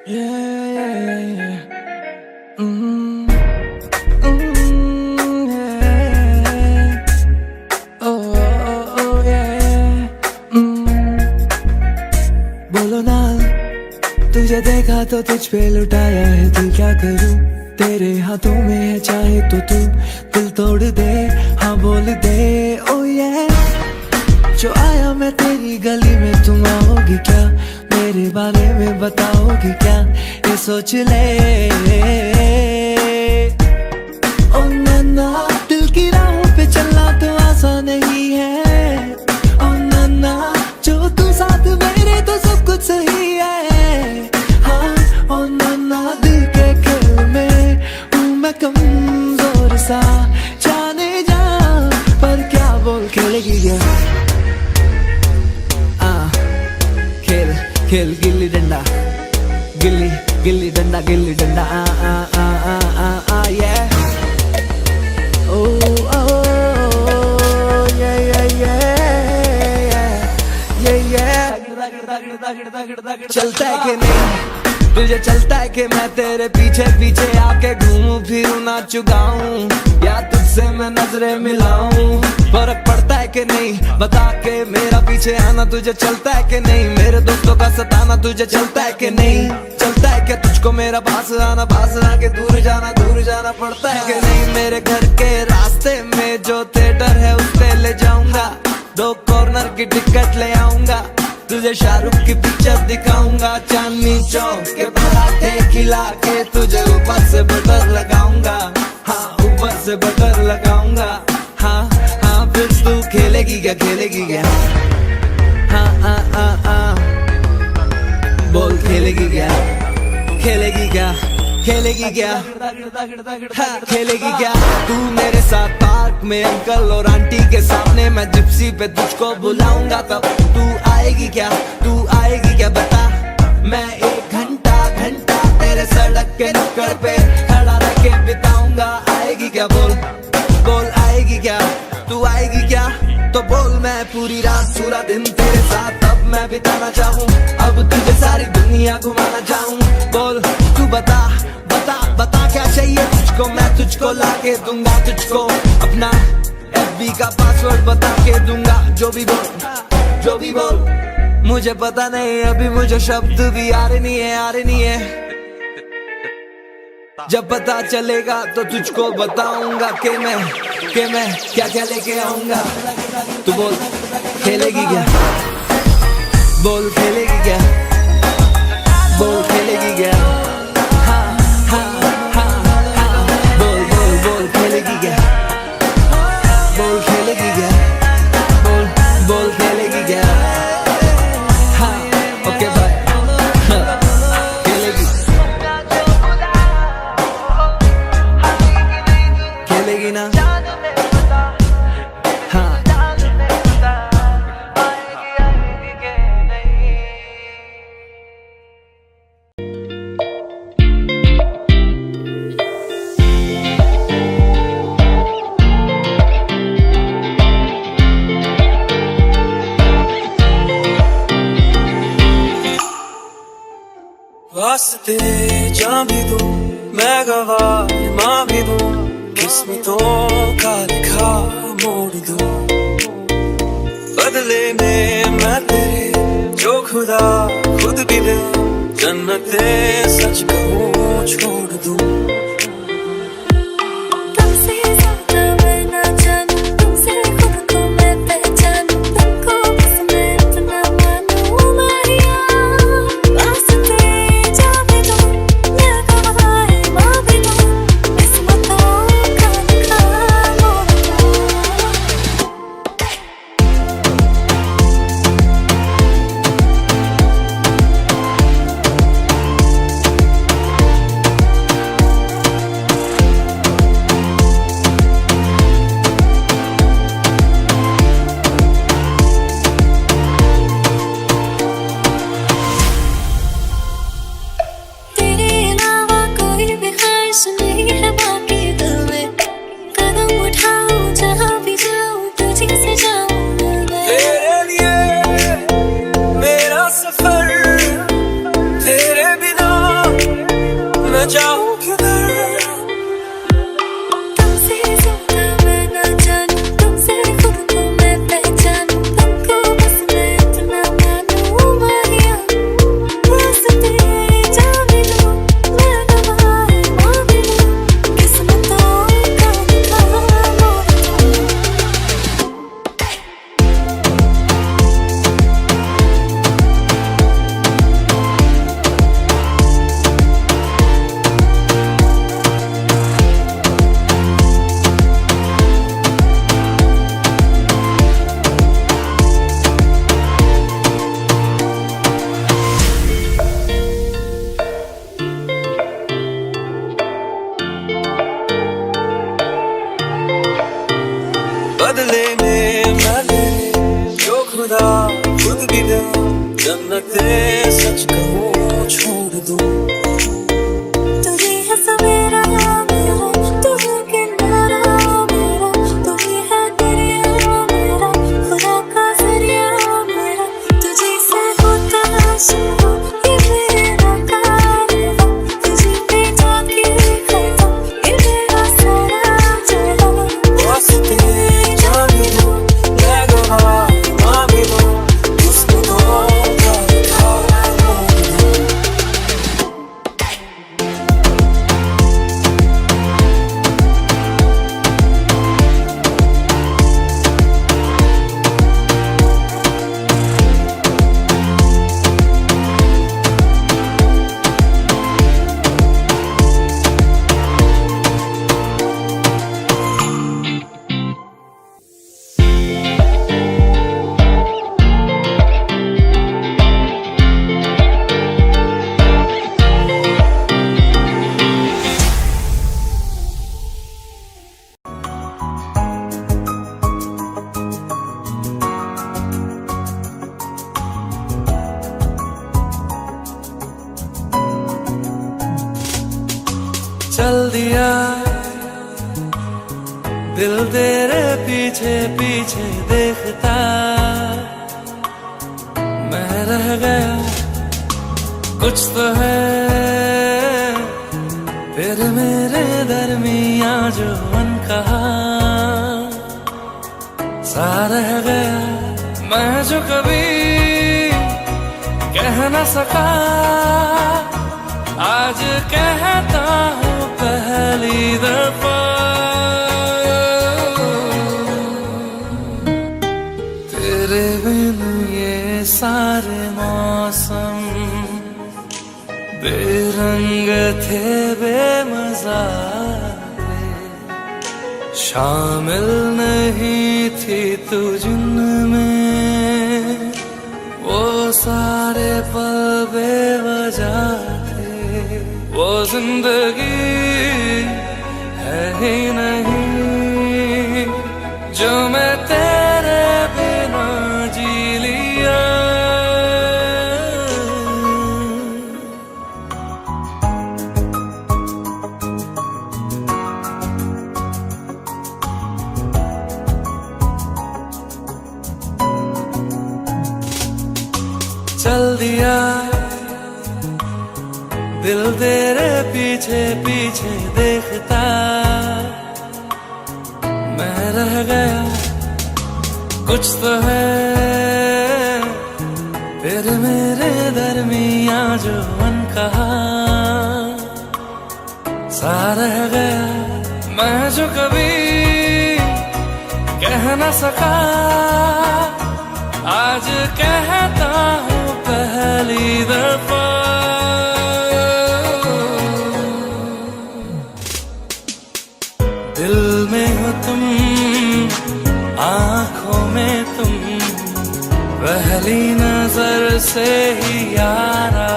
Yeah, yeah, yeah. Yeah. Oh, oh, oh, yeah. बोलो ना, तुझे देखा तो तुझ पे लुटाया है दिल, क्या करूं? तेरे हाथों में है, चाहे तो तू दिल तोड़ दे, हाँ बोल दे। ओ ये जो आया मैं तेरी गली में, तुम आओगी क्या? मेरे बारे में बताओगी क्या? ये सोच ले। ओ नन्ना, दिल की राहों पे चलना तो आसान नहीं है। ओ नन्ना, जो तू साथ मेरे तो सब कुछ सही है। हाँ ओ नन्ना, दिल के खेल में हूँ मैं कमजोर सा, जाने जा पर क्या बोल खेलेगी क्या? खेल गिल्ली डंडा, गिल्ली गिल्ली डंडा, गिल्ली डंडा, आ आ आ आ आ आ ये ओ ओ ये चलता है कि नहीं तुझे, चलता है कि मैं तेरे पीछे पीछे आके घूमूं फिरूं नाचूं गाऊं, या तुझसे मैं नजरें मिलाऊं? फर्क पड़ता है कि नहीं बता के मेरा पीछे आना तुझे चलता है कि नहीं? मेरे दोस्तों का सताना तुझे चलता है कि नहीं? चलता है क्या तुझको मेरा पास आना, पास आके दूर जाना पड़ता है कि नहीं? मेरे घर के रास्ते में जो थिएटर है उस पे ले जाऊंगा, 2 कॉर्नर की टिकट ले आऊंगा, तुझे शाहरुख की पिक्चर दिखाऊंगा, चांदनी चौक के पराठे खिला के तुझे ऊपर से बटर लगाऊंगा, हाँ ऊपर से बटर लगाऊंगा, हाँ हाँ फिर तू खेलेगी क्या, खेलेगी क्या? हाँ हाँ हाँ हाँ बोल खेलेगी क्या, खेलेगी क्या, खेलेगी क्या? हाँ खेलेगी क्या? तू मेरे साथ पार्क में अंकल और आंटी के सामने, मैं जिप्सी पे तुझको बुलाऊंगा, तब तू आएगी क्या, तू आएगी क्या बता? मैं 1 घंटा तेरे सड़क के नुक्कड़ पे खड़ा रह के बिताऊंगा, आएगी क्या? बोल बोल आएगी क्या? तू आएगी क्या? तो बोल। मैं पूरी रात पूरा दिन तेरे साथ अब मैं बिताना चाहूँ, अब तुझे सारी दुनिया घुमाना चाहूँ, बोल तू बता बता बता क्या चाहिए तुझको? मैं तुझको ला के दूंगा, तुझको अपना FB का पासवर्ड बता के दूंगा, जो भी बोल मुझे पता नहीं, अभी मुझे शब्द भी आ रहे नहीं है, जब पता चलेगा तो तुझको बताऊंगा कि मैं क्या क्या लेके आऊंगा। तू बोल खेलेगी क्या, बोल खेलेगी क्या, बोल खेलेगी क्या? हाँ हाँ हाँ हाँ बोल बोल बोल खेलेगी क्या, बोल खेलेगी क्या, बोल बोल खेलेगी क्या? हाँ ओके बाय, खेलेगी खेलेगी ना? हाँ वास्ते जान भी दूं मैं, गवाह माँ भी दूं, किस्मतों का लिखा मोड़ दूं, बदले में मैं तेरे जो खुदा खुद भी दे, जन्नते सच कहूँ छोड़ दूं। जन्नते सच कहूँ छोड़ दूँ। तुझे है सवेरा मेरा, तुझे किनारा मेरा, तुझे है दरिया मेरा, खुदा का जरिया मेरा। तुझे से होता शुरू ये मेरा कारवां, तुझे पे जाके खत्म ये मेरा सारा जहां। वास्ते जान भी दूँ मैं गवाह माँ भी दूँ, किस्मतों का लिखा मोड़ दूँ। चल दिया दिल तेरे पीछे पीछे देखता, मैं रह गया कुछ तो है तेरे मेरे दरमिया जो अनकहा सा रह गया, मैं जो कभी कह न सका आज कहता हूँ पहली दफा। तेरे बिन ये सारे मौसम बेरंग थे बेमजा थे, शामिल नहीं थी तू जिनमें वो सारे पल बेवजह थे, वो जिंदगी है ही नहीं जो मैं तेरे बिना जी लिया। चल दिया दिल तेरे पीछे पीछे देखता, मैं रह गया कुछ तो है तेरे मेरे दरमिया जो अनकहा सा रह गया, मैं जो कभी कह न सका आज कहता हूँ पहली दफा। दिल में हो तुम आँखों में तुम, पहली नजर से ही यारा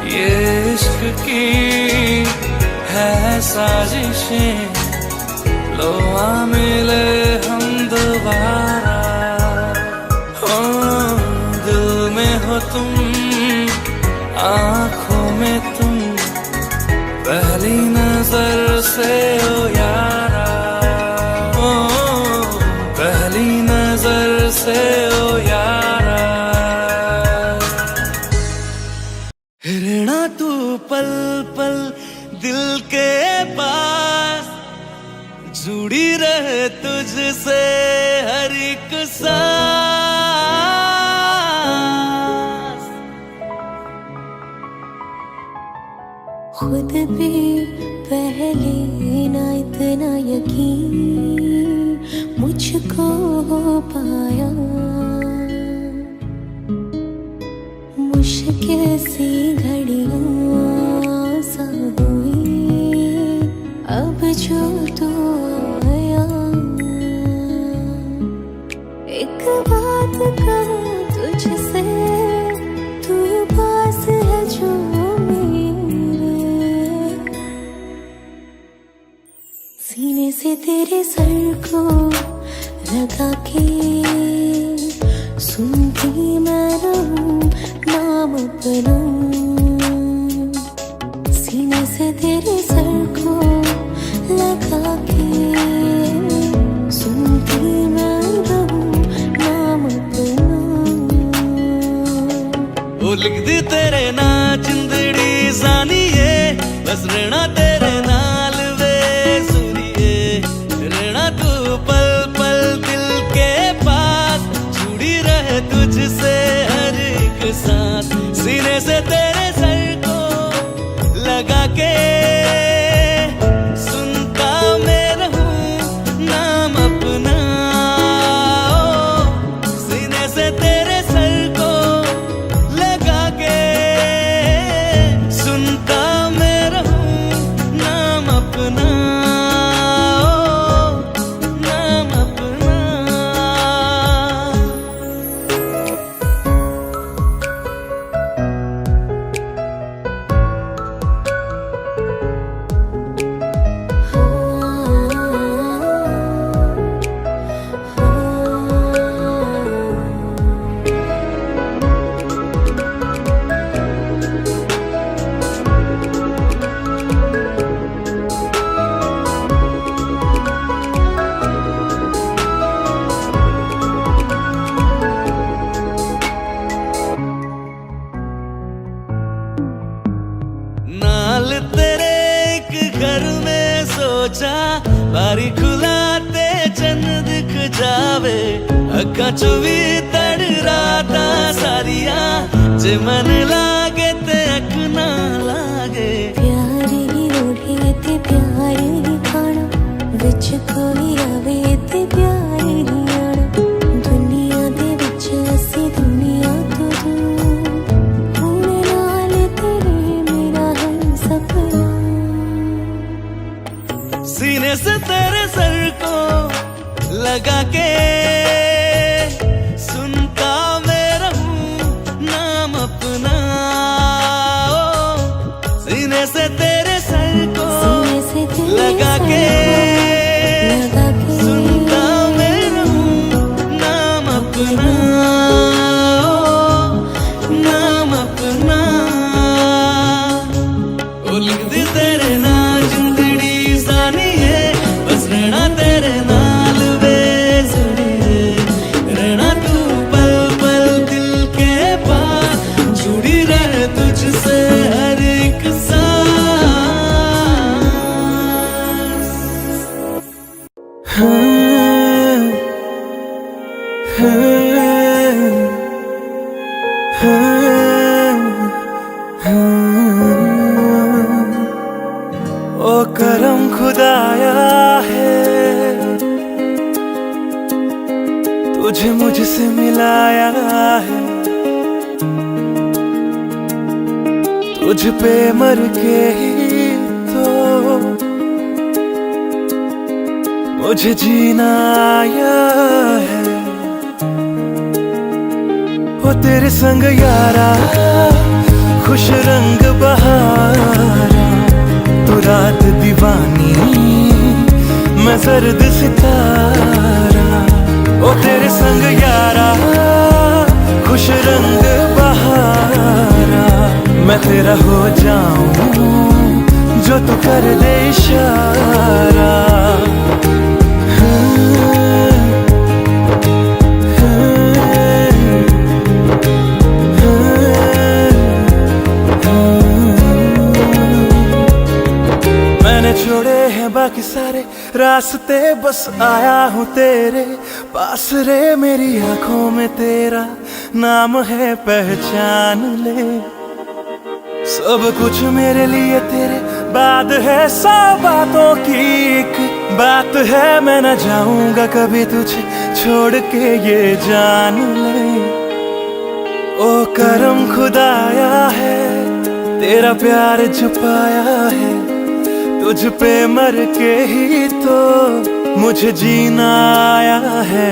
ये इश्क की है साजिशें, लो आ मिले हम दोबारा। दिल में हो तुम आँखों में तुम, पहली नजर से ओ यारा, ओ पहली नजर से ओ यारा। हिरना तू पल पल दिल के पास, जुड़ी रहे तुझसे हर एक सांस। खुद भी पहले ना इतना यकीन मुझको हो पाया, मुश्किल सी घड़ियां सा हुई अब जो तू आया। एक बात कहूँ तुझसे, तू पास है जो सीने से तेरे सर को लगा के सुनती जावे अखा चो भी तड़ राता सारिया जे मन लागे ते अख ना लागे प्यार ही ओढ़े ते प्यार ही खाना विच कोई आवे ते प्यार ही आना दुनिया दे विच असी दुनिया तो दूर होने नाल तेरे मेरा हम सपना सीने से तेरे सर को लगा के सुनता मैं रहूं नाम अपना सीने से तेरे सर को लगा के सुनता मैं रहूं नाम अपना नाम अपना ओ लिख दी तेरे नाल जिंदड़ी सानी है बस रहना तेरे नाल बेसड़ी रहना तू पल पल दिल के पास जुड़ी रहे तुझसे हर एक ओ करम खुदाया है तुझे मुझसे मिलाया है तुझ पे मर के ही तो मुझे जीना आया है वो तेरे संग यारा खुश रंग बहारा तू रात दीवानी मैं सर्द सितारा ओ तेरे संग यारा खुश रंग बहारा मैं तेरा हो जाऊं जो तू कर दे इशारा मैंने छोड़े हैं बाकी सारे रास्ते बस आया हूँ तेरे पास रे मेरी आंखों में तेरा नाम है पहचान ले सब कुछ मेरे लिए तेरे बाद है सौ बातों की एक बात है मैं न जाऊंगा कभी तुझे छोड़ के ये जान ले ओ करम खुदाया है तेरा प्यार छुपाया है तुझ पे मर के ही तो मुझे जीना आया है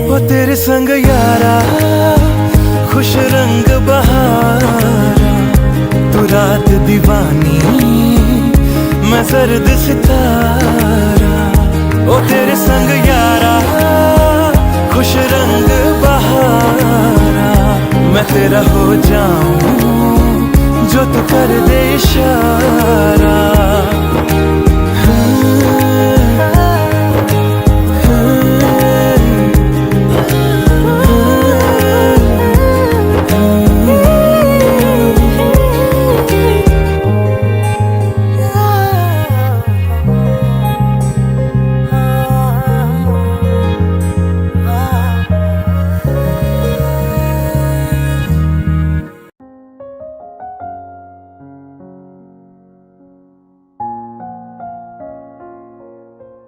वो तेरे संग यारा खुश रंग बहारा तू रात दीवानी मैं सर्द सितारा ओ तेरे संग यारा खुश रंग बहारा मैं तेरा हो जाऊं जो तू कर दे इशारा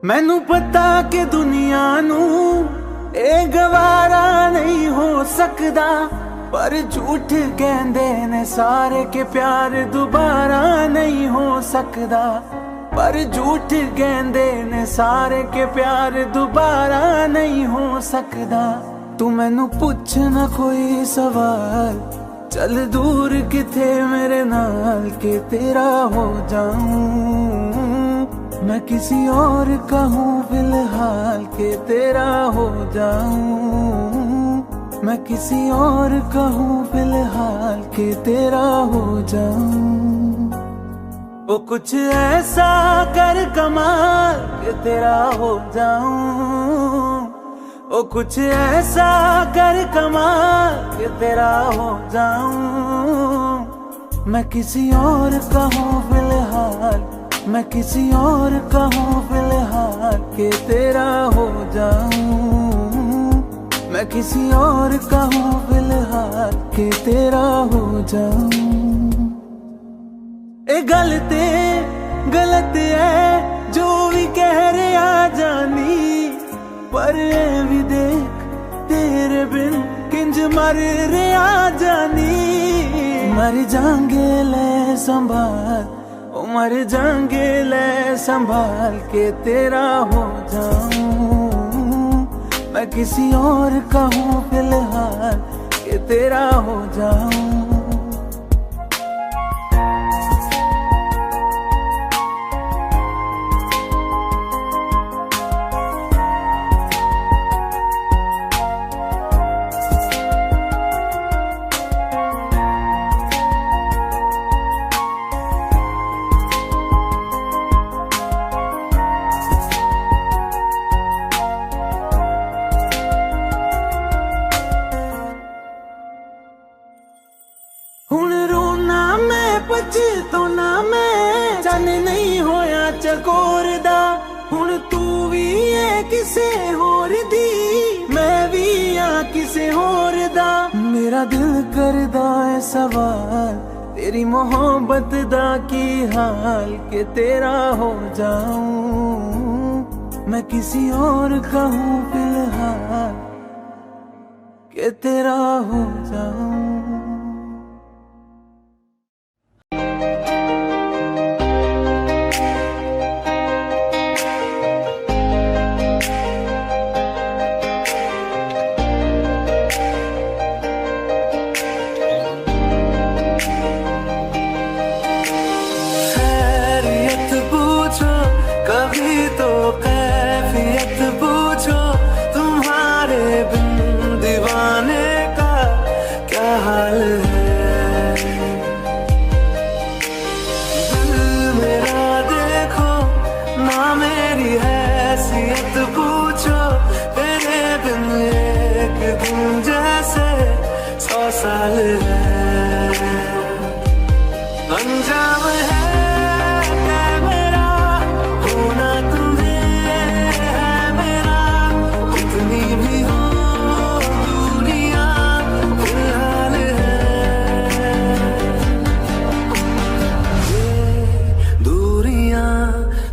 मैनू पता कि दुनिया नू ए गवारा नहीं हो सकदा पर झूठ कहंदे ने सारे के प्यार दोबारा नहीं हो सकदा पर झूठ कहंदे ने सारे के प्यार दोबारा नहीं हो सकदा तू मैनू पुछ ना कोई सवाल चल दूर किथे मेरे नाल के तेरा हो जाऊं मैं किसी और का हूँ फिलहाल के तेरा हो जाऊं मैं किसी और का हूँ फिलहाल के तेरा हो जाऊं वो कुछ ऐसा कर कमाल के तेरा हो जाऊं वो कुछ ऐसा कर कमाल के तेरा हो जाऊं मैं किसी और का हूँ फिलहाल मैं किसी और का हूँ फिलहाल के तेरा हो जाऊं, मैं किसी और का हूँ फिलहाल के तेरा हो जाऊं। ए गलत है जो भी कह रहे आ जानी, पर ए भी देख तेरे बिन किंज मर रे आ जानी। मर जाएंगे ले संभाल, ओ मर जाएंगे ले संभाल के तेरा हो जाऊं, मैं किसी और का हूँ फिलहाल के तेरा हो जाऊं। हुण रोना मैं पछताना मैं, चन नहीं होया चकोर दा। हुण तू भी है किसे होर दी, मैं भी आ किसे होर दा। मेरा दिल करदा है सवाल तेरी मोहब्बत दा की हाल के तेरा हो जाऊं, मैं किसी और का हूँ फिलहाल के तेरा हो जाऊं। कभी तो कैफियत पूछो, तुम्हारे बिन दीवाने का क्या हाल है। दिल मेरा देखो ना मेरी हैसियत पूछो, तेरे बिन एक दिन जैसे 100 साल है। अंजाम है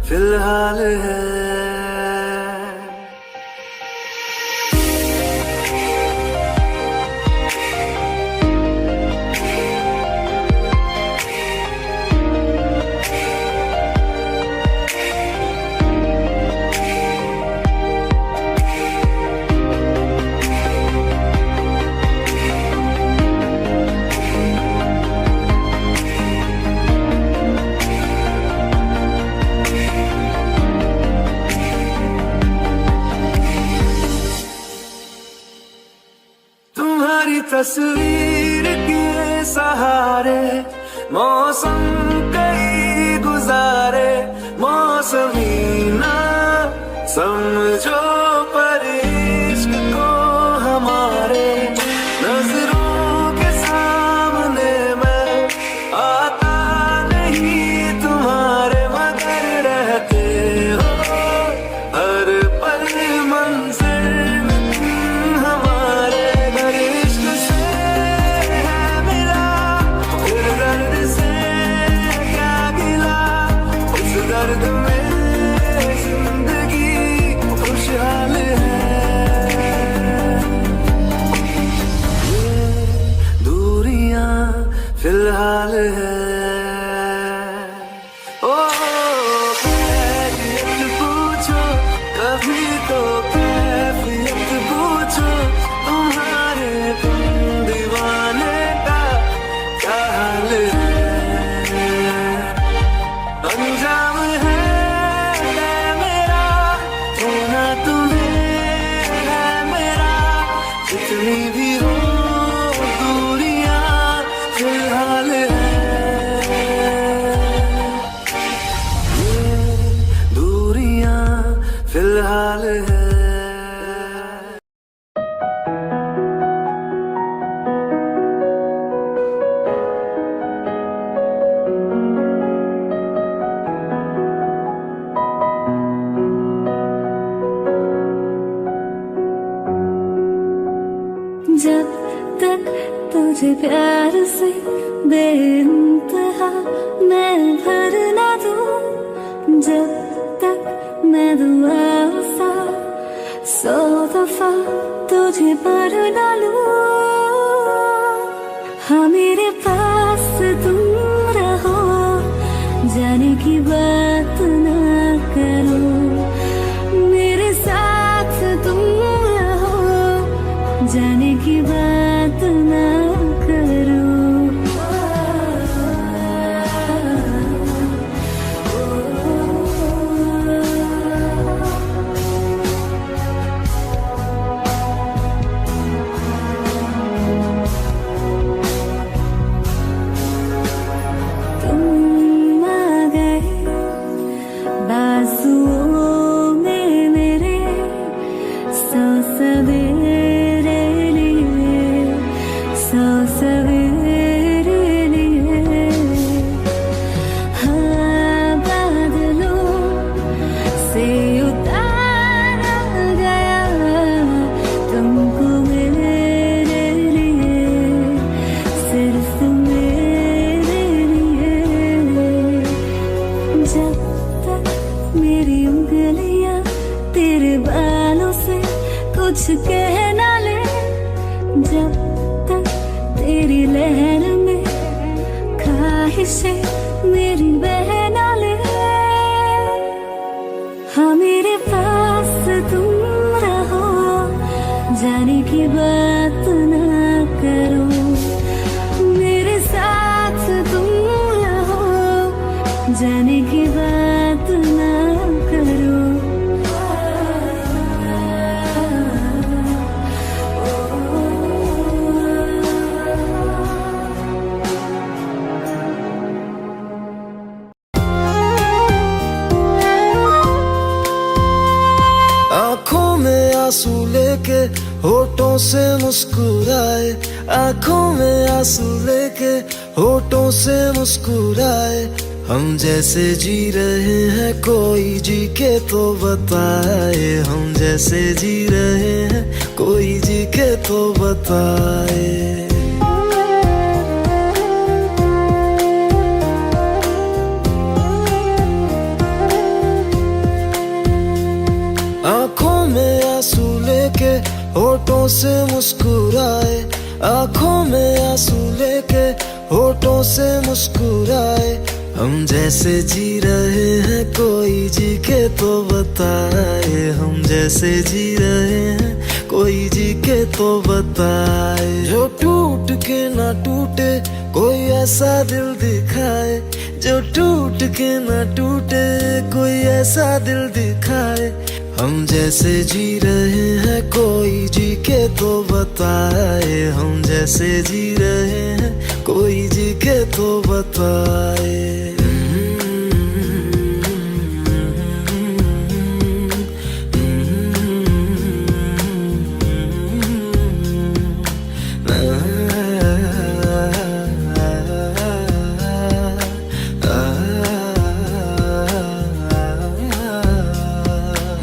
फिलहाल है। तस्वीर के सहारे मौसम कई गुजारे, मौसमी ना समझो पर इश्क को हमारे। नजरों के सामने मैं आता नहीं तुम्हारे, मगर रहते हो हर पल मंज़िल हमारे। दर्द में जिंदगी खुशहाल है। ये दूरियां फिलहाल है। ओ कैफियत पूछो कभी तो कैफियत पूछो, तुम्हारे बिन दीवाने का क्या हाल है। अंजाम है मेरा होना तुम्हें है मेरा, जितनी भी हो दूरियां फिलहाल है। ये दूरियां फिलहाल है। तुझे प्यार से बेइंतहा मैं भर ना दूं, जब तक मैं दुआ सा 100 दफा तुझे पर डालूं। हाँ मेरे पास तुम रहो, जाने की बात ना करो, मेरे साथ तुम रहो, जाने की बात ना करो। तुम आ गए बाजुओं में मेरे, 100 सवेरे लिए, 100 सवेरे लिए। हाँ बादलों से उतारा गया तुमको मेरे लिए, सिर्फ मेरे लिए। जब तक मेरी उंगलियां तेरे बालों से कुछ कह ना ले, जब तक तेरी लहर में ख्वाहिशें मेरी बह ना ले। हाँ मेरे पास तुम रहो, जाने की बात ना करो, मेरे साथ तुम रहो, जाने की बात ना करो। आंखों में आंसू लेके होठों से मुस्कुराए, आंखों में आंसू लेके होठों से मुस्कुराए। हम जैसे जी रहे हैं कोई जी के तो बताए, हम जैसे जी रहे हैं कोई जी के तो बताए। आंखों में आंसू लेके होठों से मुस्कुराए, आंखों में आंसू लेके होठों से मुस्कुराए। हम जैसे जी रहे हैं कोई जी के तो बताए, हम जैसे जी रहे हैं कोई जी के तो बताए। जो टूट के ना टूटे कोई ऐसा दिल दिखाए, जो टूट के ना टूटे कोई ऐसा दिल दिखाए। हम जैसे जी रहे हैं कोई जी के तो बताए, हम जैसे जी रहे हैं कोई जी के तो बताए।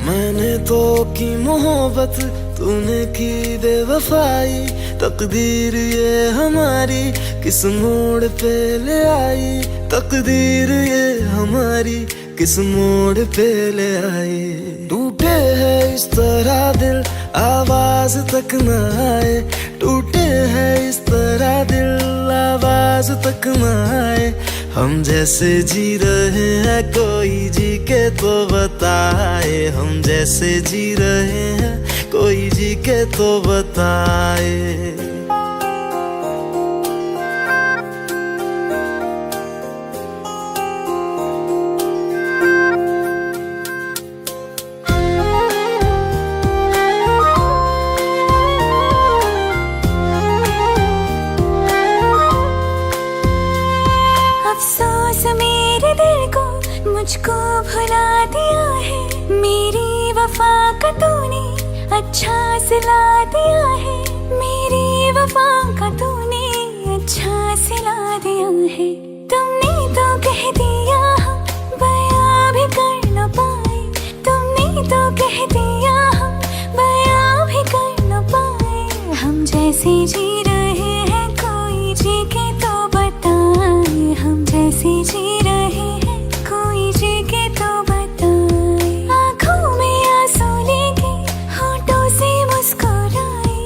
मैंने तो की मोहब्बत, तूने की बेवफाई, तकदीर ये हमारी किस मोड़ पे ले आई, तकदीर ये हमारी किस मोड़ पे ले आई। टूटे है इस तरह दिल आवाज तक न आए, टूटे है इस तरह दिल आवाज तक न आए। हम जैसे जी रहे हैं कोई जी के तो बताए, हम जैसे जी रहे हैं कोई जी के तो बताए। अफसोस मेरे दिल को मुझको भुला दिया है, मेरी वफा का तूने अच्छा सिला दिया है, मेरी वफा का तूने अच्छा सिला दिया है। तुमने तो कह दिया हम बयां भी कर न पाए, तुमने तो कह दिया हम बयां भी कर न पाए। हम जैसे जी रहे हैं कोई जैसे जी रहे हैं कोई जी के तो बताए, आंखों में आंसू लेके होठों से मुस्कुराए,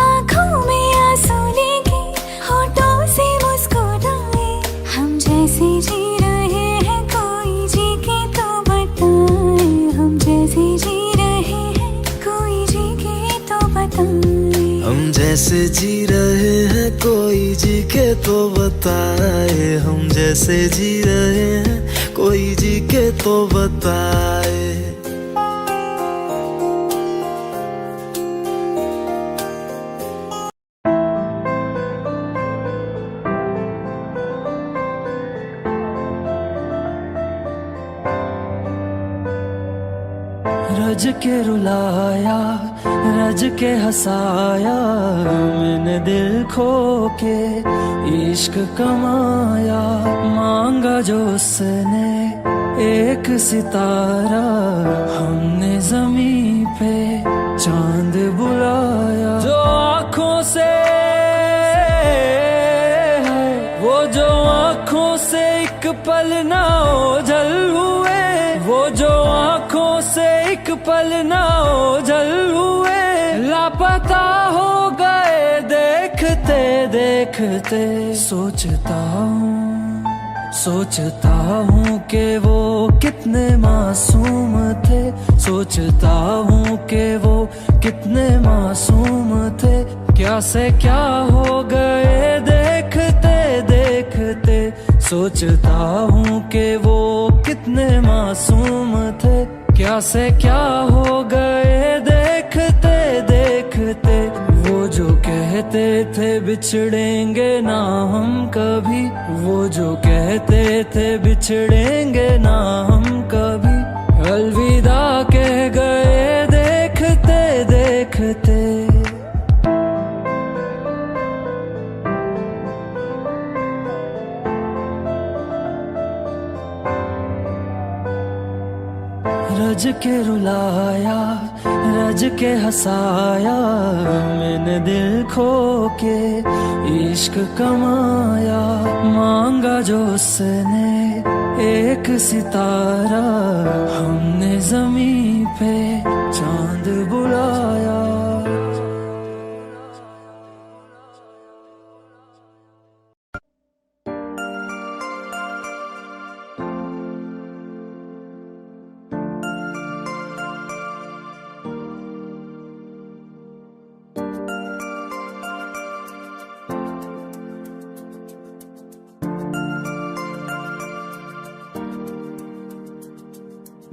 आंखों में आंसू लेके होठों से मुस्कुराए। हम जैसे जी रहे हैं कोई जी के तो बताए, हम जैसे जी रहे हैं कोई जी के तो बताए। हम जैसे जी रहे हैं कोई जी के तो बताए, हम जैसे जी रहे हैं कोई जी के तो बताए। रज के रुलाया, रज के हंसाया, मैंने दिल खो के इश्क कमाया। मांगा जो उसने एक सितारा, हमने जमीन पे चांद बुलाया। जो आँखों से वो जो आँखों से एक पल ना ओझल हुए, वो जो आँखों से एक पल ना ओझल हुए, लापता हो गए देखते देखते। सोचता हूँ कि वो कितने मासूम थे, सोचता हूँ कि वो कितने मासूम थे। क्या से क्या हो गए देखते देखते। सोचता हूँ कि वो कितने मासूम थे, क्या से क्या हो गए देखते देखते। वो जो कहते थे बिछड़ेंगे ना हम कभी, वो जो कहते थे बिछड़ेंगे ना हम कभी, अलविदा कह गए देखते देखते। रज के रुलाया, रज के हंसाया, मैंने दिल खो के इश्क कमाया। मांगा जो उसने एक सितारा, हमने जमीन पे चांद बुलाया।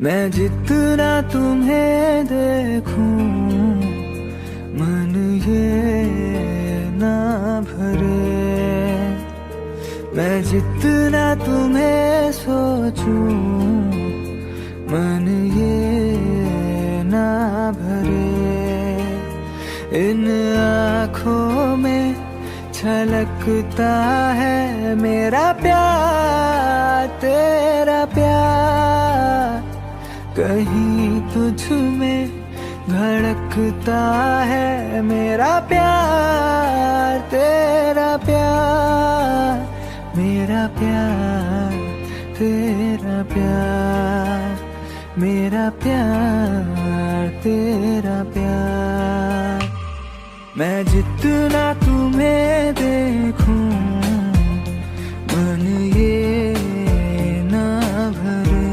मैं जितना तुम्हें देखूं, मन ये ना भरे। मैं जितना तुम्हें सोचूं, मन ये ना भरे। इन आँखों में छलकता है मेरा प्यार, तेरा प्यार। कहीं तुझ में धड़कता है मेरा प्यार, तेरा प्यार। मेरा प्यार, तेरा प्यार, मेरा प्यार, तेरा प्यार। मैं जितना तुम्हें देखूं, मन ये ना भरे।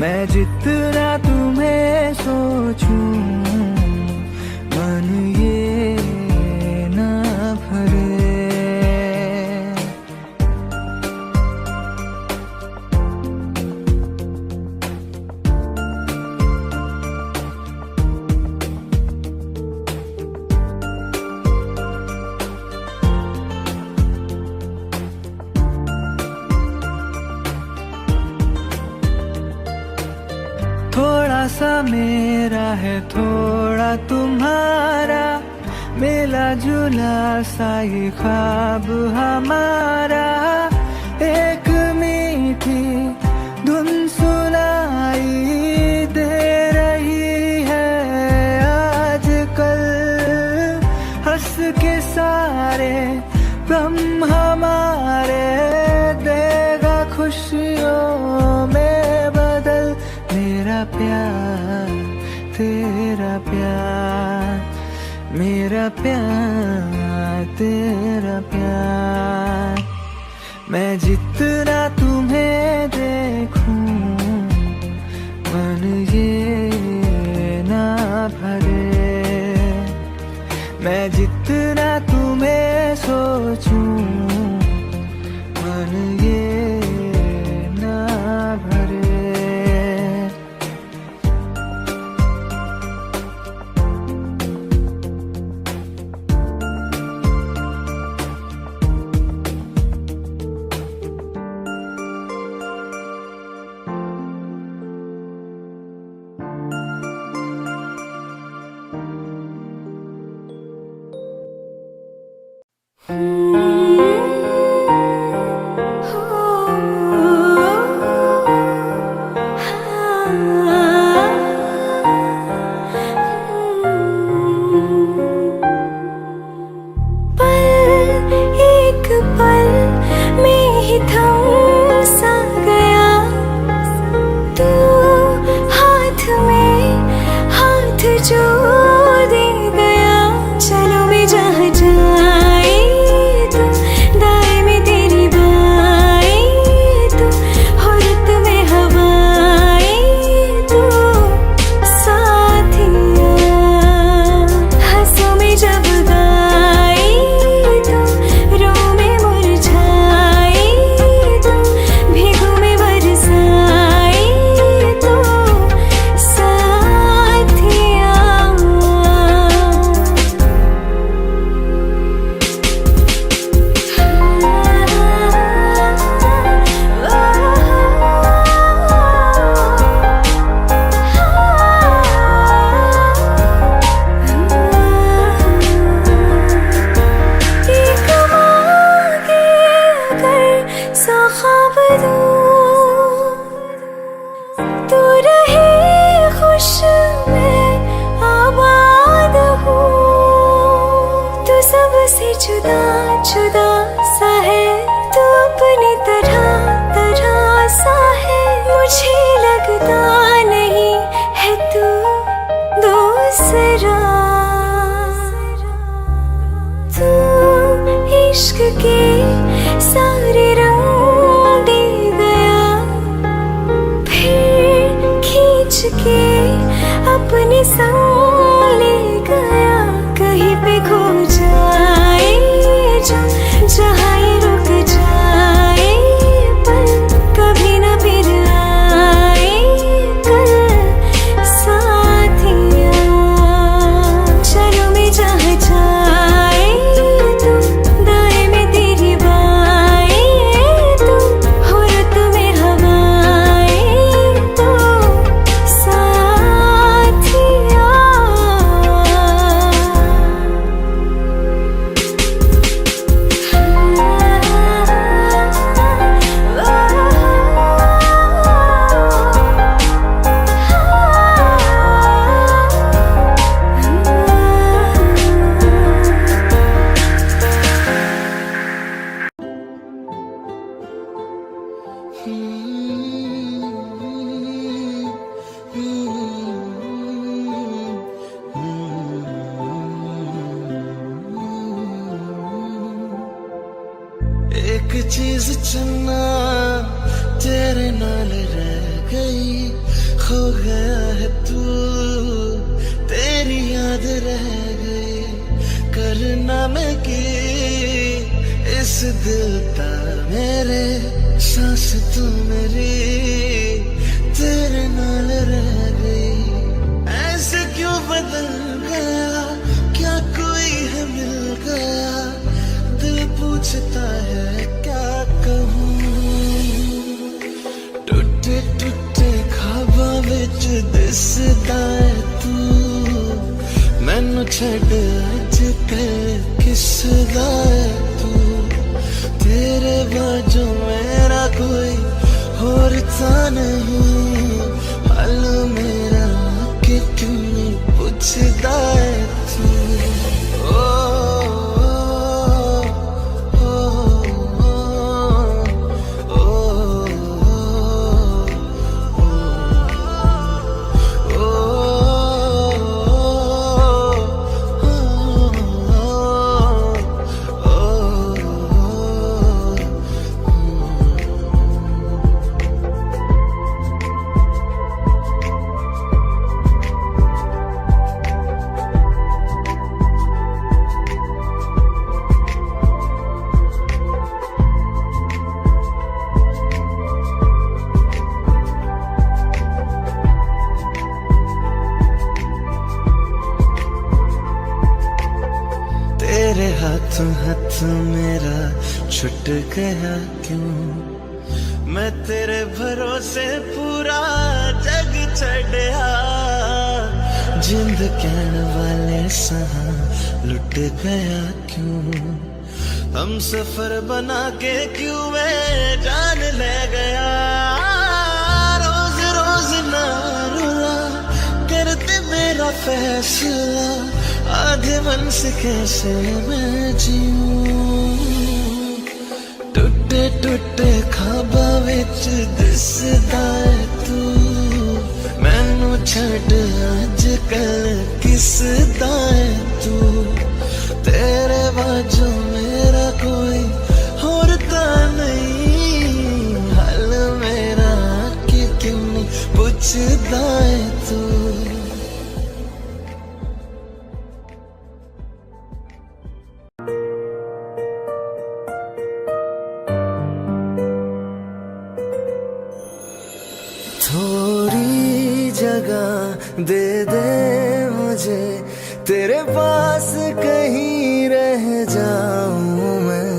मैं जितना तुम्हें सोचूं, मन ये ना भरे। थोड़ा सा मेरा है थोड़ा तुम्हारा, मिला जुला सा ये ख्वाब हमारा। एक मीठी धुन सुनाई दे रही है आजकल, हंस के सारे गम हमारे प्यार तेरा प्यार, मेरा प्यार तेरा प्यार। मैं जितना तुम्हें देखूं मन ये ना भरे, मैं जितना तुम्हें सोचूं मन ये ना भरे। जुदा जुदा सा है तू, अपनी तरह तरह सा है, मुझे लगता नहीं है तू दूसरा। तू इश्क के सारे रंग दे गया, फिर खींच के अपने संग ले गया। कहीं पे खो जाए जहाँ ये रुक जाए, पर कभी न फिर आए कल साथिया। चलो मैं जहाँ जाए तू, दाएं में तेरी बाएं तू, हो रुत में हवाएं तू साथिया। एक चीज चुनना तेरे नाल रह गई, खो गया है तू तेरी याद रह गई। करना मैं की इस दिल दा मेरे, सांस तू मेरी तेरे नाल रह गई। ऐसे क्यों बदल गया, क्या कोई है मिल गया, दिल पूछता है क्या कहूँ। टूटे टूटे ख्वाबां विच दिसदा है तू, मैनू छड्ड अज ते किसदा है तू। तेरे बाजू मेरा कोई होर था नहीं, हाल मेरा कि क्यों पूछदा है तू। हाथ मेरा छुट गया क्यों। मैं तेरे भरोसे पूरा जग छड़िया, जिंद कहण वाले सहा लुट गया क्यों। हम सफर बना के क्यों मैं जान ले गया। रोज रोज ना रुला करते मेरा फैसला, आधे मन से कैसे मैं जीऊं। टुटे टुटे ख्वाबां विच दिसदा है तू, मैनू छड्ड अज कल किसदा है तू। तेरे बाजू मेरा कोई होर तां नहीं, हाल मेरा कि क्यों नहीं पुछदा है तू। थोड़ी जगह दे दे मुझे, तेरे पास कहीं रह जाऊं मैं।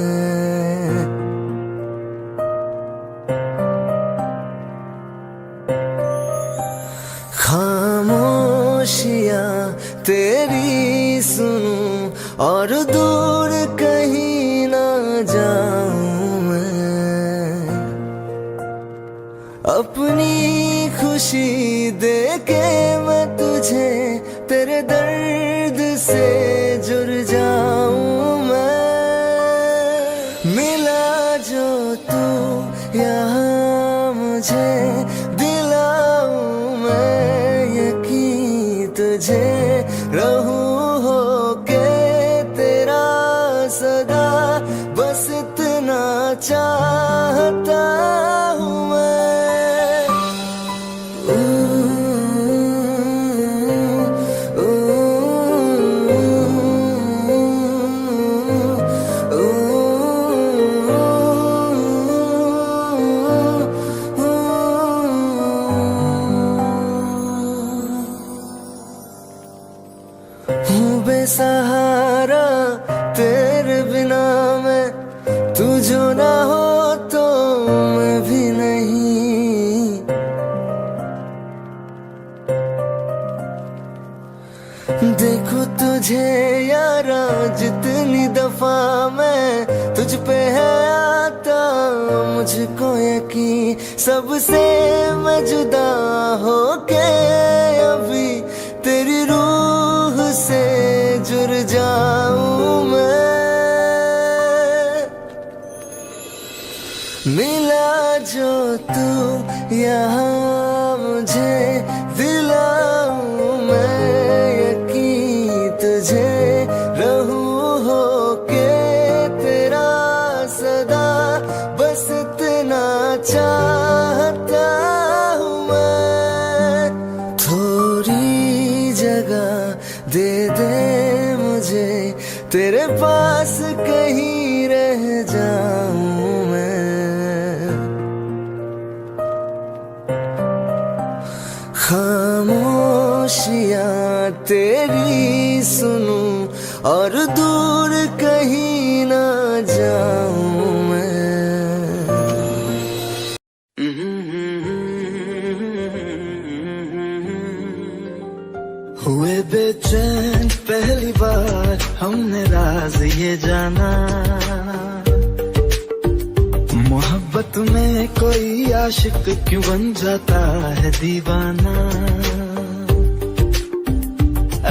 खामोशियां तेरी सुनूं और दूर कहीं ना जाऊं मैं। अपनी खुशी दे के मैं तुझे तेरे दर्द से जुड़ जाऊं मैं। मिला जो तू यहाँ मुझे दिलाऊं मैं यकीन तुझे, रहूं होके तेरा सदा, बस इतना चाहता हूँ मैं। बेसहारा तेरे बिना मैं, तू जो ना हो तो मैं भी नहीं। देखो तुझे यारा जितनी दफा मैं तुझ पे है आता, मुझको यकीन सबसे मैं जुदा होके अभी तेरी रूह से जुड़ जाऊं मैं। मिला जो तू यहाँ मुझे दिलाऊं मैं यकीन तुझे, रहूं होके तेरा सदा, बस इतना चाहता हूँ मैं। थोड़ी जगह दे दे मुझे, तेरे पास कहीं रह जाऊं मैं। खामोशियां तेरी सुनूं और दूर कहीं ना जाऊं मैं। हुए बेचैन पहली बार हमने राज ये जाना, मोहब्बत में कोई आशिक क्यों बन जाता है दीवाना।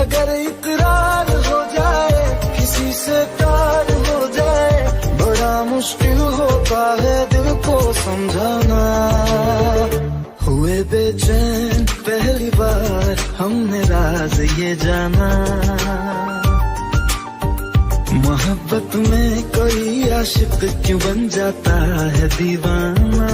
अगर इकरार हो जाए किसी से प्यार हो जाए, बड़ा मुश्किल होता है दिल को समझाना। हुए बेचैन पहली बार हमने राज ये जाना, मोहब्बत में कोई आशिक क्यों बन जाता है दीवाना।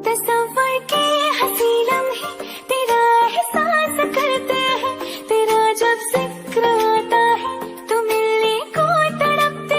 तस्वर के हंसी लम्हे तेरा एहसास करते हैं, तेरा जब जिक्र आता है तो मिलने को तड़पते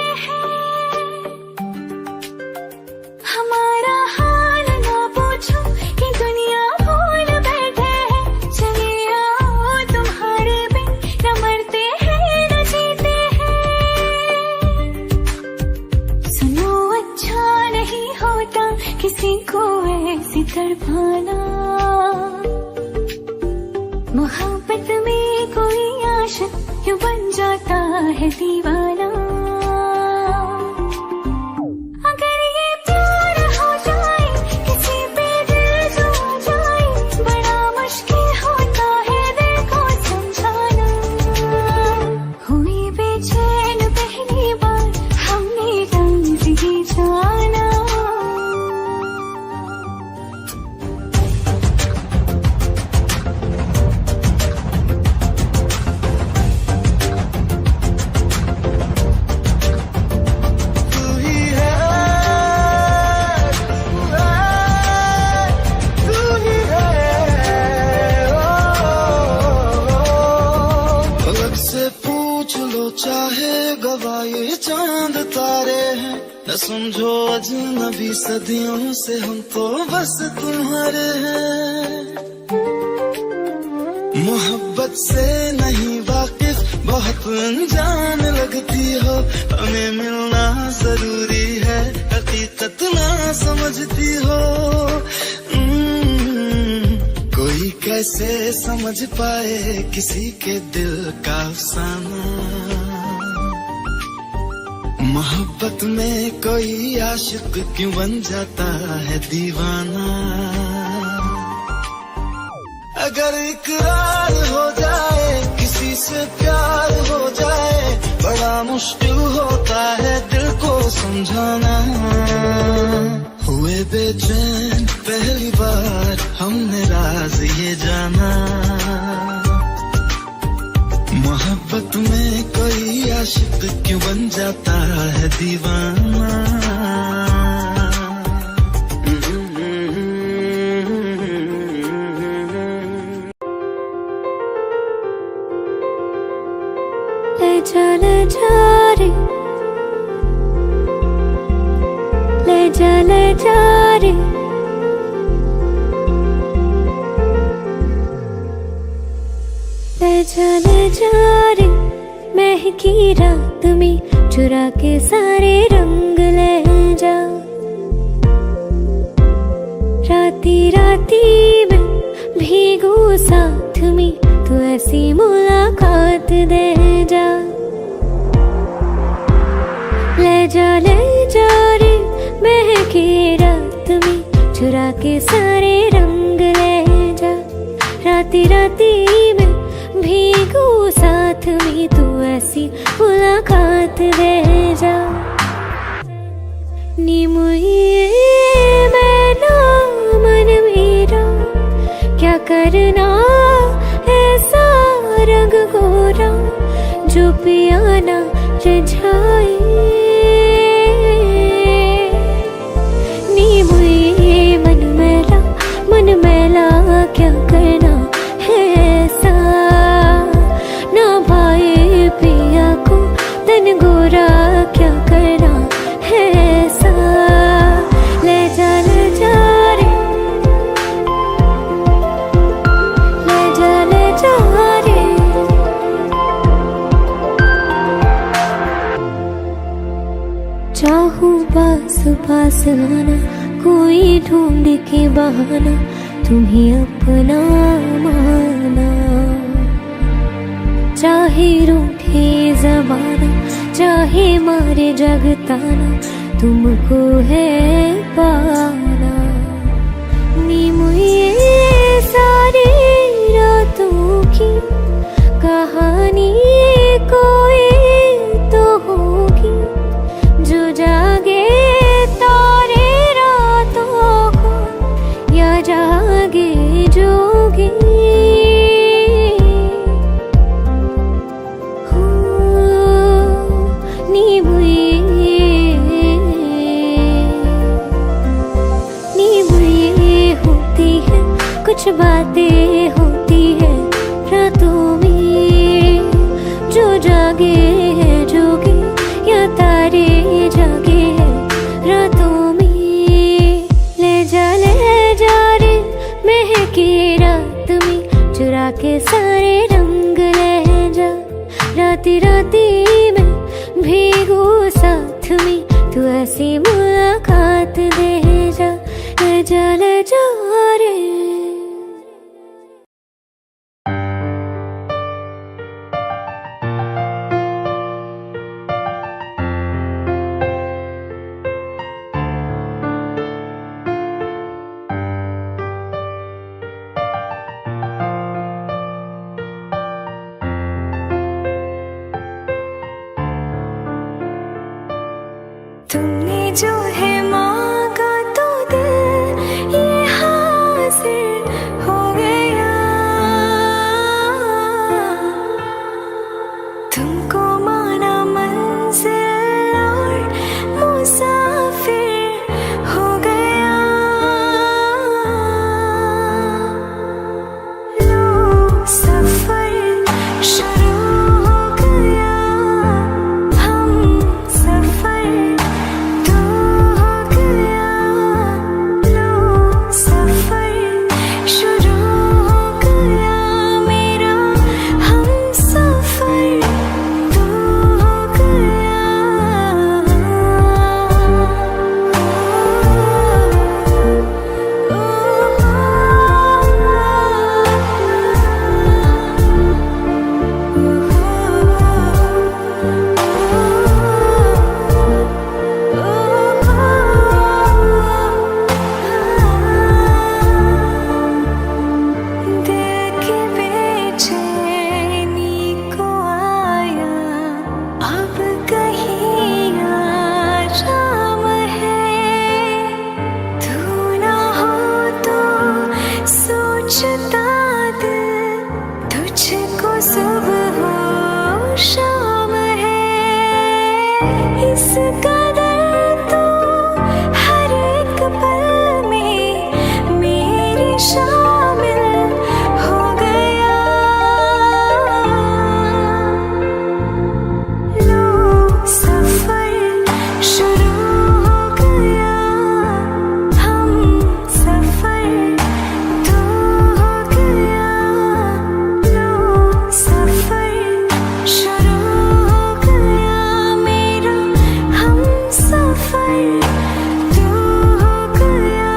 है दीवाना। अगर ये प्यार हो जाए किसी पे दिल जो जाए, बड़ा मुश्किल होता है दिल को समझाना। हुई बेचैन पहली बार हमने राज ये जाना। पलक से पूछ लो चाहे गवाए चांद तारे हैं, न समझो अजनबी सदियों से हम तो बस तुम्हारे हैं। मोहब्बत से नहीं वाकिफ बहुत अनजान लगती हो, हमें मिलना जरूरी है हकीकत ना समझती हो। कोई कैसे समझ पाए किसी के दिल का अफसाना, मोहब्बत में कोई आशिक क्यों बन जाता है दीवाना। अगर इकरार हो जाए किसी से प्यार हो जाए, बड़ा मुश्किल होता है दिल को समझाना। हुए बेचैन पहली बार हमने राज ये जाना, मोहब्बत में कोई आशिक क्यों बन जाता है दीवाना। ले जा रे, ले जा रे। ले जा रे, महकी रात में चुरा के सारे रंग ले जा। राती राती में भीगू साथ में, तू ऐसी मुलाकात दे जा। ले जा रे, महकी रात में चुरा के सारे रंग ले जा। राती राती में भीगू साथ में, तू ऐसी मुलाकात दे जा। नी मुझे मैना मन मेरा क्या करना ऐसा रंग गोरा, जो पियाना रिझाए। नी मुझे मन मैला क्या करना है ऐसा, ना भाई पिया को तन गोरा क्या करना है ऐसा। ले जा रे, ले जा रे। चाहूं पास पास आना, कोई ढूंढ के बहाना, तुम्हें अपना माना। चाहे रूठे जमाना, चाहे मारे जगताना, तुमको है पाना। नी मुझे सारी रातों की कहानी कोई तो होगी, जो जागे तारे रातों को, या जागे जोगी। कुछ बातें होती है रातों में, जो जागे है जोगे, या तारे जागे है रातों में। ले जा रे, महकी रात में चुरा के सारे रंग ले जा। राती राती में भीगू साथ में, तू ऐसी मुलाकात दे जा। ले जा रे। जो है मांगा तो दिल ये हासिल हो गया। तुमको माना मंजिल और मुसाफिर हो गया। लो सफर शुरू हो गया, हम सफर तो हो गया। लो सफर शुरू हो गया मेरा, हम सफर तो हो दिल की बेचैनी को आया अब कहीं आराम है। तू ना हो तो सोचता दिल तुझको सुबह हो शाम है। इस कदर तो हर एक पल में मेरी शामिल हो गया। लो सफर शुरू हो गया, हम सफर तो हो गया। लो सफर शुरू हो गया मेरा, हम सफर तो हो गया।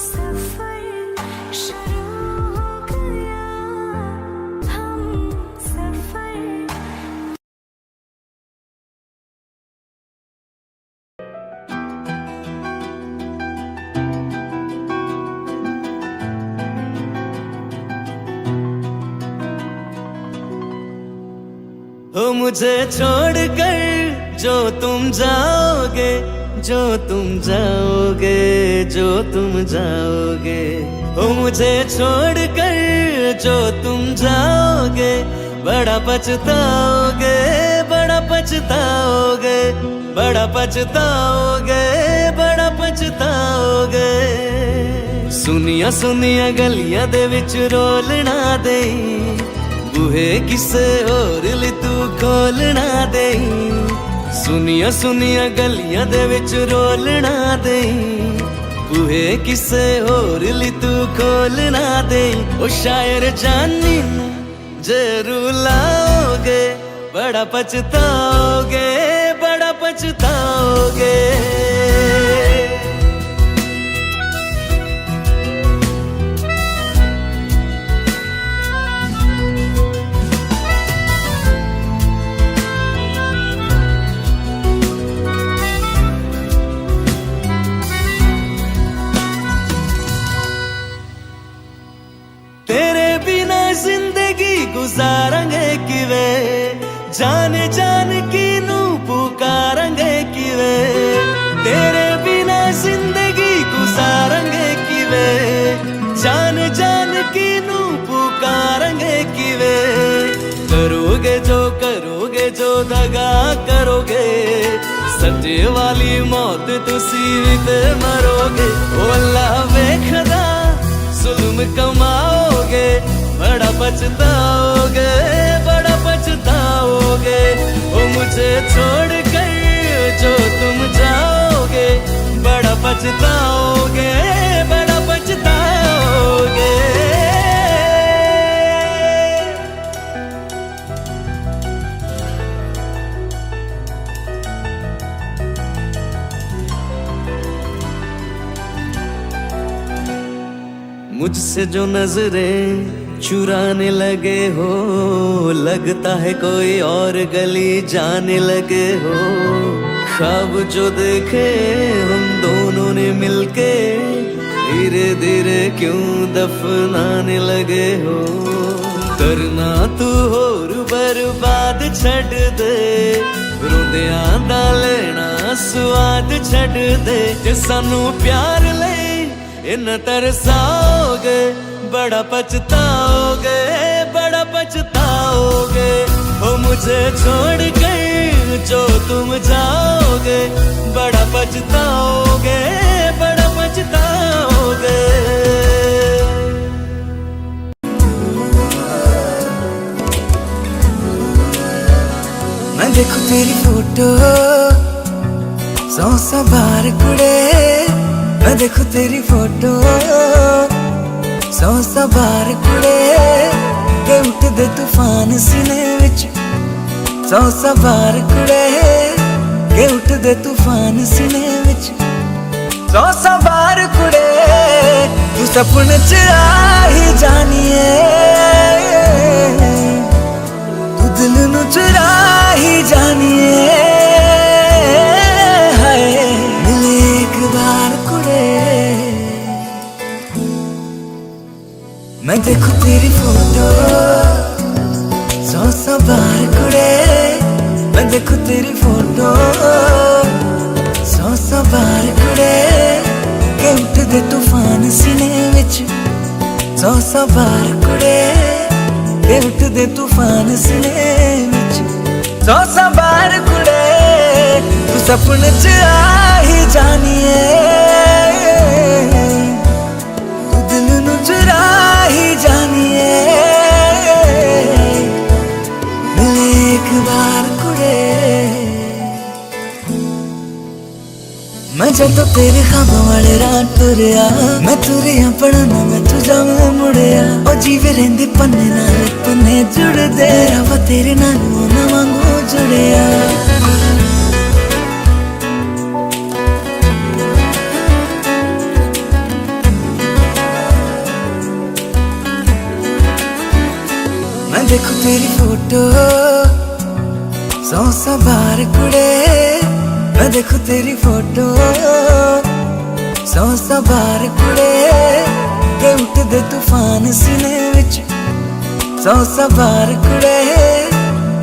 सफर शुरू हो गया, हम सफर हो मुझे छोड़कर जो तुम जाओगे, जो तुम जाओगे, जो तुम जाओगे। हो मुझे छोड़कर जो तुम जाओगे, बड़ा पछताओगे, बड़ा पछताओगे, बड़ा पछताओगे, बड़ा पछताओगे। सुनिया सुनिया गलियां दे विच रोलना दे, बूहे किसे होर ली तू खोलना दे। सुनिया सुनिया गलियां दे विच रोलना दे, बूहे किसे होर ली तू खोलना दे। ओ शायर जानी जे रुलाओगे, बड़ा पछताओगे, बड़ा पछताओगे। तेरे बिना जिंदगी गुजारेंगे किवे, जान जान की नू पुकारेंगे किवे। तेरे बिना जिंदगी गुजारेंगे किवे, जान जान की नू पुकारेंगे किवे। करोगे जो दगा करोगे, सजे वाली मौत तुसी भी ते मरोगे। ओ अल्लाह वेखदा जुल्म कमाओगे, बड़ा पछताओगे, बड़ा पछताओगे। ओ मुझे छोड़ कर जो तुम जाओगे, बड़ा पछताओगे, बड़ा पछताओगे। मुझसे जो नजरें चुराने लगे हो, लगता है कोई और गली जाने लगे हो। ख्वाब जो देखे हम दोनों ने मिलके, धीरे धीरे क्यों दफनाने लगे हो। करना तू होर बर्बाद छड़ दे, रोंदियां दा लेना स्वाद छड़ दे। जे सानू प्यार ले इन तरसाओगे, बड़ा पछताओगे, बड़ा पछताओगे। हो मुझे छोड़ के जो तुम जाओगे, बड़ा पछताओगे, बड़ा पछताओगे। मैं देखूं तेरी फोटो 100 बार कुड़े, मैं देखूं तेरी फोटो 100 बार कुड़े। के उठदे तूफान सीने विच 100 बार कुड़े, के उठदे तूफान सीने विच 100 बार कुड़े। तू सपने च आ ही जानिए, तू दिल नू चुरा ही जानिए। हाय मिले एक बार कुड़े, मैं देखूं तेरी फोटो 100 बार कुड़े, मैं देखूं तेरी फोटो 100 बार कुड़े। के उठदे तूफान सीने विच 100 बार कुड़े, के उठदे तूफान सीने विच 100 बार कुड़े। तू सपने च आ ही जानिए, तू दिल नू चुरा ही जानिए। मिले एक बार कुड़े, मैं जदों तेरे ख्वाबों वाले राह तुरिया, मैं तुरिया पढ़ना मैं तू जावे मुड़िया। ओ जीवे रहिंदे पन्ने नाल पन्ने जुड़दे, रवा तेरे नाल ना वांगू जुड़िया। मैं देखूं तेरी फोटो 100 बार कुड़े, मैं देखूं तेरी फोटो 100 बार कुड़े। के उठदे तूफान सीने विच 100 बार कुड़े,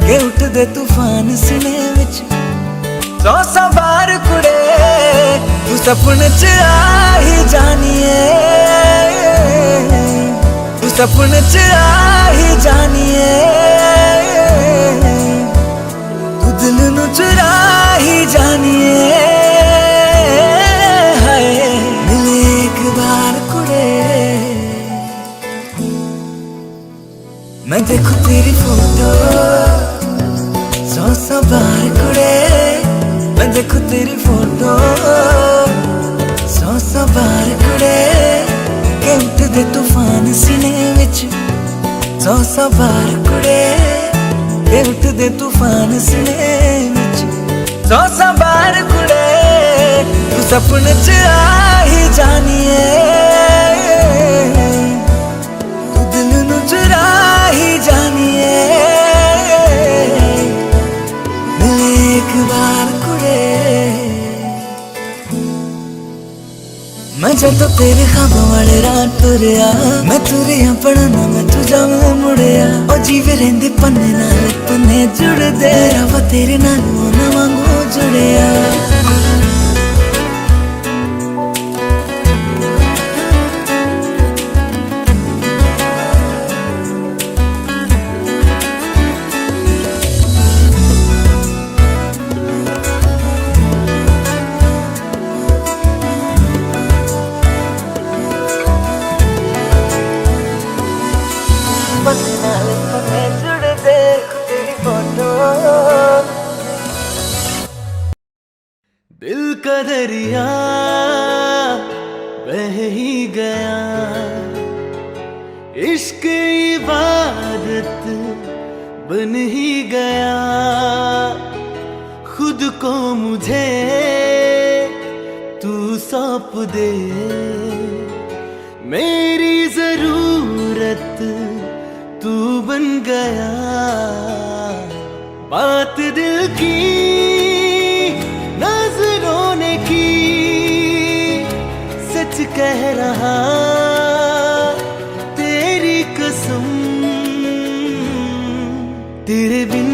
के उठदे तूफान सीने विच 100 बार कुड़े। तू सपने च आ ही जानिए, तू सपने च आ ही जानिए। तू दिल नू चुरा ही जानिए। हाय मिले एक बार कुड़े, मैं देखूं तेरी फोटो 100 बार कुड़े, मैं देखूं तेरी फोटो 100 बार कुड़े। के उठदे तूफान सीने विच 100 बार कुड़े, के उठदे तूफान सीने विच 100 बार कुड़े। तू सपने च आ ही जानिए, तू दिल नू चुरा ही जानिए। मिले एक बार कुड़े, मैं जदों तेरे ख्वाबों वाले राह तुरिया, मैं तुरिया पढ़ना मैं तू जावे मुड़िया। ओ जीवे रहिंदे पन्ने नाल पन्ने जुड़दे, रवा तेरे नाल ना वांगू जुड़िया। पन्ने नाल पन्ने जुड़दे, तेरी फोटो। दिल का दरिया बह ही गया, इश्क इबादत बन ही गया। खुद को मुझे तू सौंप दे, मेरी आदत तू बन गया। बात दिल की नजरों ने की, सच कह रहा तेरी कसम। तेरे बिन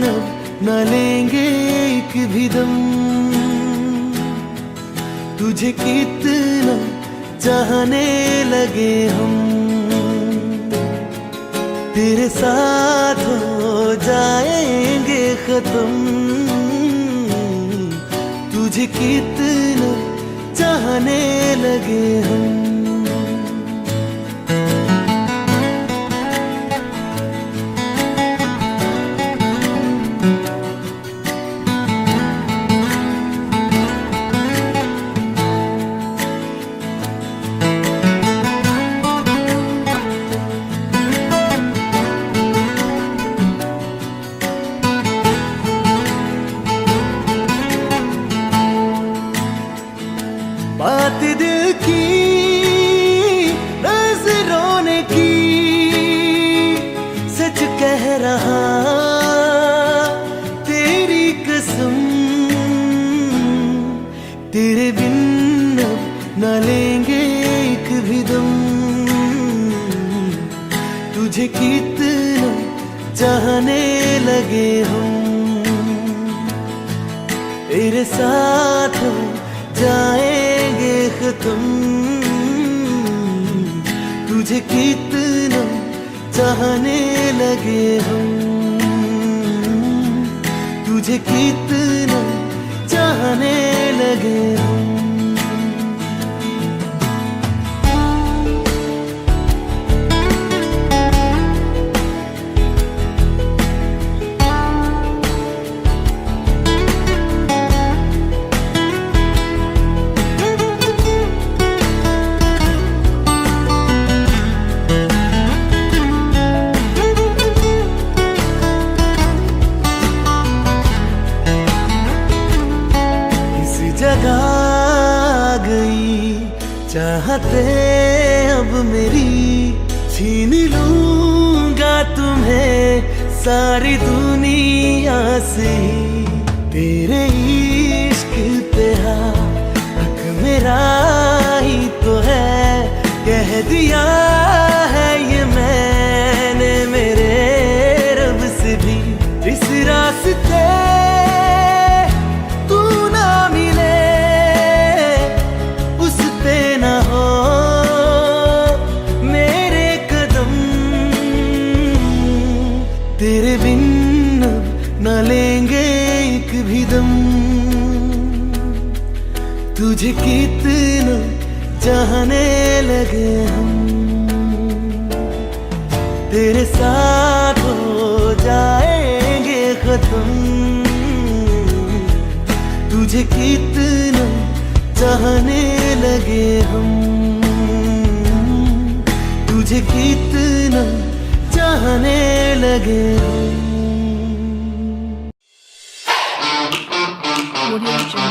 अब न लेंगे एक भी दम। तुझे कितना चाहने लगे हम, तेरे साथ हो जाएंगे खत्म। तुझे कितना चाहने लगे हम। बात दिल की नजरों ने की, सच कह रहा तेरी कसम। तेरे बिन अब न लेंगे एक भी दम। तुझे कितना चाहने लगे हम, तेरे साथ हो जाएंगे खत्म। तुझे कितना चाहने लगे हम, तुझे कितना चाहने लगे हम। जगा गई चाहते अब मेरी, छीन लूंगा तुम्हें सारी दुनिया से। तेरे इश्क पे हक मेरा ही तो है, कह दिया है ये मैंने मेरे रब से भी। इस रास्ते तेरे बिन अब न लेंगे एक भी दम। तुझे कितना चाहने लगे हम, तेरे साथ हो जाएंगे खत्म। तुझे कितना चाहने लगे हम, तुझे कितना चाहने लगे हम। Audio Jungle.